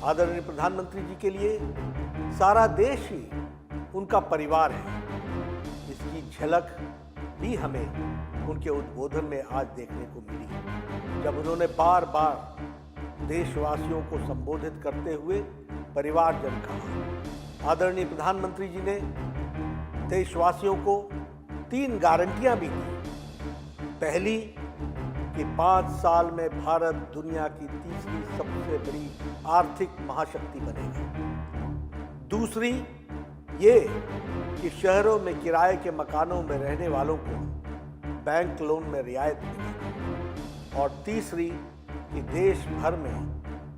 आदरणीय प्रधानमंत्री जी के लिए सारा देश ही उनका परिवार है। इसकी झलक भी हमें उनके उद्बोधन में आज देखने को मिली, जब उन्होंने बार बार देशवासियों को संबोधित करते हुए परिवारजन कहा। आदरणीय प्रधानमंत्री जी ने देशवासियों को 3 गारंटियां भी दी। पहली कि 5 साल में भारत दुनिया की तीसरी सबसे बड़ी आर्थिक महाशक्ति बनेगा। दूसरी ये कि शहरों में किराए के मकानों में रहने वालों को बैंक लोन में रियायत मिलेगी। और तीसरी कि देश भर में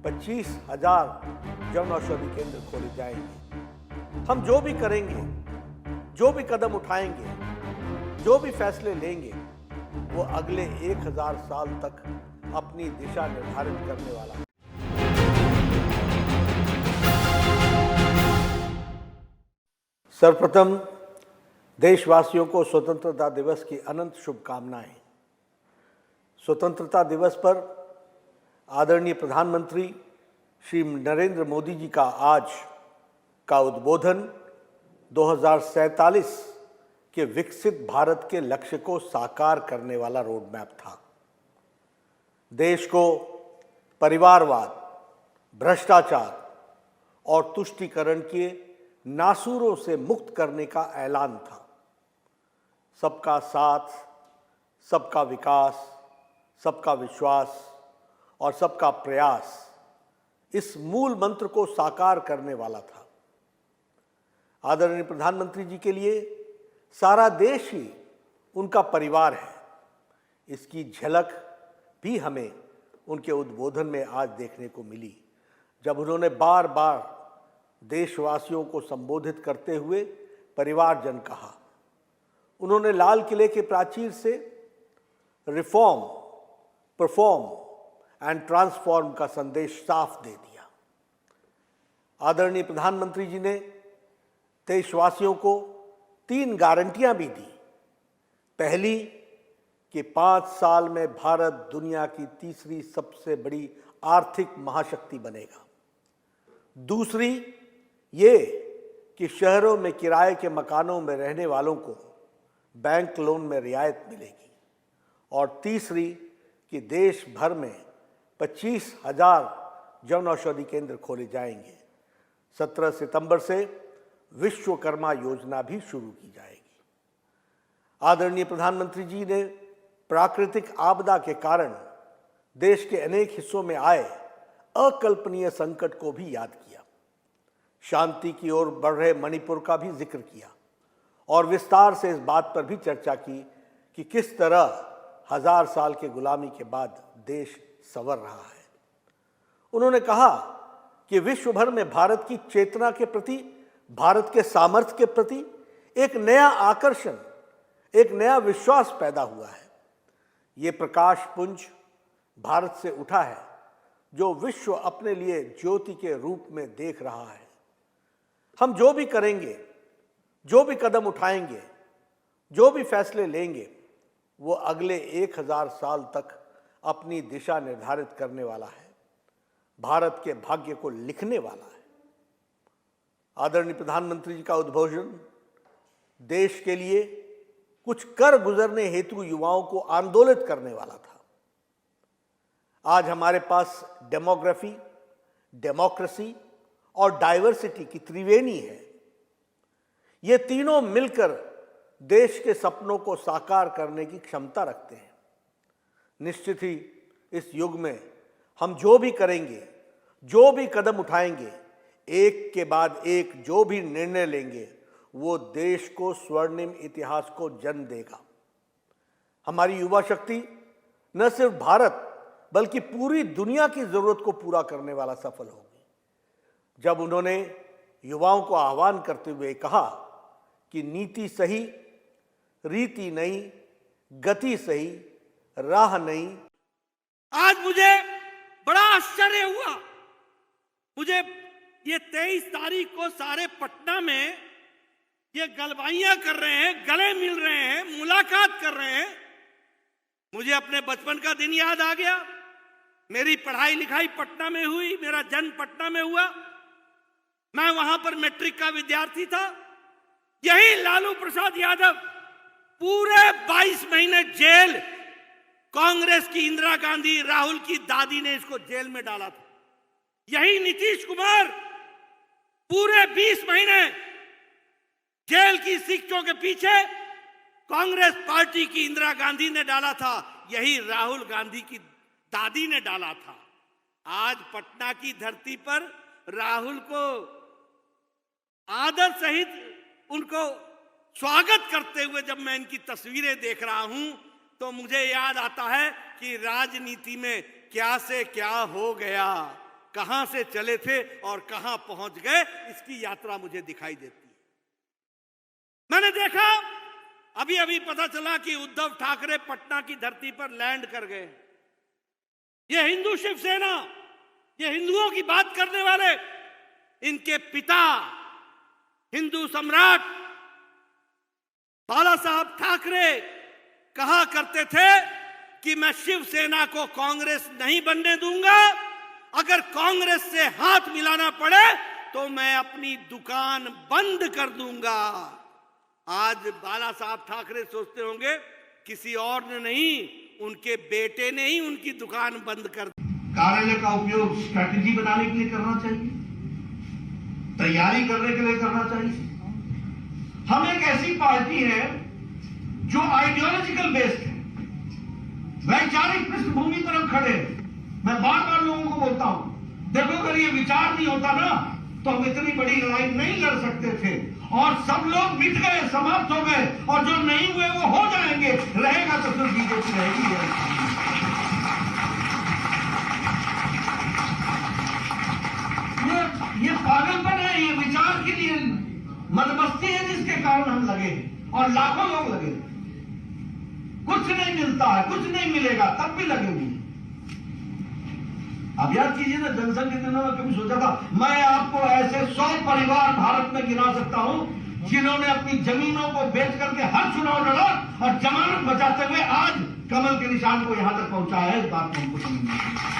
25,000 जन औषधि केंद्र खोले जाएंगे। हम जो भी करेंगे, जो भी कदम उठाएंगे, जो भी फैसले लेंगे, वो अगले 1000 साल तक अपनी दिशा निर्धारित करने वाला है। सर्वप्रथम देशवासियों को स्वतंत्रता दिवस की अनंत शुभकामनाएं। स्वतंत्रता दिवस पर आदरणीय प्रधानमंत्री श्री नरेंद्र मोदी जी का आज का उद्बोधन 2047 के विकसित भारत के लक्ष्य को साकार करने वाला रोड मैप था। देश को परिवारवाद, भ्रष्टाचार और तुष्टीकरण के नासूरों से मुक्त करने का ऐलान था। सबका साथ, सबका विकास, सबका विश्वास और सबका प्रयास इस मूल मंत्र को साकार करने वाला था। आदरणीय प्रधानमंत्री जी के लिए सारा देश ही उनका परिवार है। इसकी झलक भी हमें उनके उद्बोधन में आज देखने को मिली, जब उन्होंने बार बार देशवासियों को संबोधित करते हुए परिवारजन कहा। उन्होंने लाल किले के प्राचीर से रिफॉर्म, परफॉर्म एंड ट्रांसफॉर्म का संदेश साफ दे दिया। आदरणीय प्रधानमंत्री जी ने देशवासियों को 3 गारंटियां भी दी। पहली कि 5 साल में भारत दुनिया की तीसरी सबसे बड़ी आर्थिक महाशक्ति बनेगा। दूसरी ये कि शहरों में किराए के मकानों में रहने वालों को बैंक लोन में रियायत मिलेगी। और तीसरी कि देश भर में 25,000 जन औषधि केंद्र खोले जाएंगे। 17 सितंबर से विश्वकर्मा योजना भी शुरू की जाएगी। आदरणीय प्रधानमंत्री जी ने प्राकृतिक आपदा के कारण देश के अनेक हिस्सों में आए अकल्पनीय संकट को भी याद किया। शांति की ओर बढ़ रहे मणिपुर का भी जिक्र किया और विस्तार से इस बात पर भी चर्चा की कि किस तरह 1000 साल के गुलामी के बाद देश संवर रहा है। उन्होंने कहा कि विश्व भर में भारत की चेतना के प्रति, भारत के सामर्थ्य के प्रति एक नया आकर्षण, एक नया विश्वास पैदा हुआ है। ये प्रकाश पुंज भारत से उठा है जो विश्व अपने लिए ज्योति के रूप में देख रहा है। हम जो भी करेंगे, जो भी कदम उठाएंगे, जो भी फैसले लेंगे, वो अगले 1000 साल तक अपनी दिशा निर्धारित करने वाला है, भारत के भाग्य को लिखने वाला है। आदरणीय प्रधानमंत्री जी का उद्बोधन देश के लिए कुछ कर गुजरने हेतु युवाओं को आंदोलित करने वाला था। आज हमारे पास डेमोग्राफी, डेमोक्रेसी और डाइवर्सिटी की त्रिवेणी है। ये तीनों मिलकर देश के सपनों को साकार करने की क्षमता रखते हैं। निश्चित ही इस युग में हम जो भी करेंगे, जो भी कदम उठाएंगे, एक के बाद एक जो भी निर्णय लेंगे, वो देश को स्वर्णिम इतिहास को जन्म देगा। हमारी युवा शक्ति न सिर्फ भारत बल्कि पूरी दुनिया की जरूरत को पूरा करने वाला सफल होगी। जब उन्होंने युवाओं को आह्वान करते हुए कहा कि नीति सही, रीति नहीं, गति सही, राह नहीं। आज मुझे बड़ा आश्चर्य हुआ। मुझे ये 23 तारीख को सारे पटना में ये गलबाइयां कर रहे हैं, गले मिल रहे हैं, मुलाकात कर रहे हैं। मुझे अपने बचपन का दिन याद आ गया मेरी पढ़ाई लिखाई पटना में हुई, मेरा जन्म पटना में हुआ, मैं वहां पर मैट्रिक का विद्यार्थी था। यही लालू प्रसाद यादव पूरे 22 महीने जेल, कांग्रेस की इंदिरा गांधी, राहुल की दादी ने इसको जेल में डाला था। यही नीतीश कुमार पूरे 20 महीने जेल की शिक्षों के पीछे कांग्रेस पार्टी की इंदिरा गांधी ने डाला था, यही राहुल गांधी की दादी ने डाला था। आज पटना की धरती पर राहुल को आदर सहित उनको स्वागत करते हुए जब मैं इनकी तस्वीरें देख रहा हूं तो मुझे याद आता है कि राजनीति में क्या से क्या हो गया, कहां से चले थे और कहां पहुंच गए, इसकी यात्रा मुझे दिखाई देती है। मैंने देखा अभी अभी पता चला कि उद्धव ठाकरे पटना की धरती पर लैंड कर गए। ये हिंदू शिवसेना, ये हिंदुओं की बात करने वाले, इनके पिता हिंदू सम्राट बाला साहब ठाकरे कहा करते थे कि मैं शिवसेना को कांग्रेस नहीं बनने दूंगा, अगर कांग्रेस से हाथ मिलाना पड़े तो मैं अपनी दुकान बंद कर दूंगा। आज बाला साहब ठाकरे सोचते होंगे किसी और ने नहीं, उनके बेटे ने ही उनकी दुकान बंद कर दी। कार्यालय का उपयोग स्ट्रैटेजी बनाने के लिए करना चाहिए, तैयारी करने के लिए करना चाहिए। हम एक ऐसी पार्टी है जो आइडियोलॉजिकल बेस्ड है, वैचारिक पृष्ठभूमि पर हम खड़े हैं। मैं बार बार लोगों को बोलता हूं, देखो अगर ये विचार नहीं होता ना तो हम इतनी बड़ी लड़ाई नहीं लड़ सकते थे, और सब लोग मिट गए, समाप्त हो गए, और जो नहीं हुए वो हो जाएंगे। रहेगा तो फिर बीजेपी रहेगी। ये पागलपन है, ये विचार के लिए मदमस्ती है जिसके कारण हम लगे और लाखों लोग लगे। कुछ नहीं मिलता है, कुछ नहीं मिलेगा, तब भी लगेंगे। अब याद कीजिए ना, जनसंघ के दिनों में कभी सोचा था? मैं आपको ऐसे 100 परिवार भारत में गिना सकता हूं जिन्होंने अपनी जमीनों को बेच करके हर चुनाव लड़ा और जमानत बचाते हुए आज कमल के निशान को यहां तक पहुंचाया है। इस बात को हमको समझना है।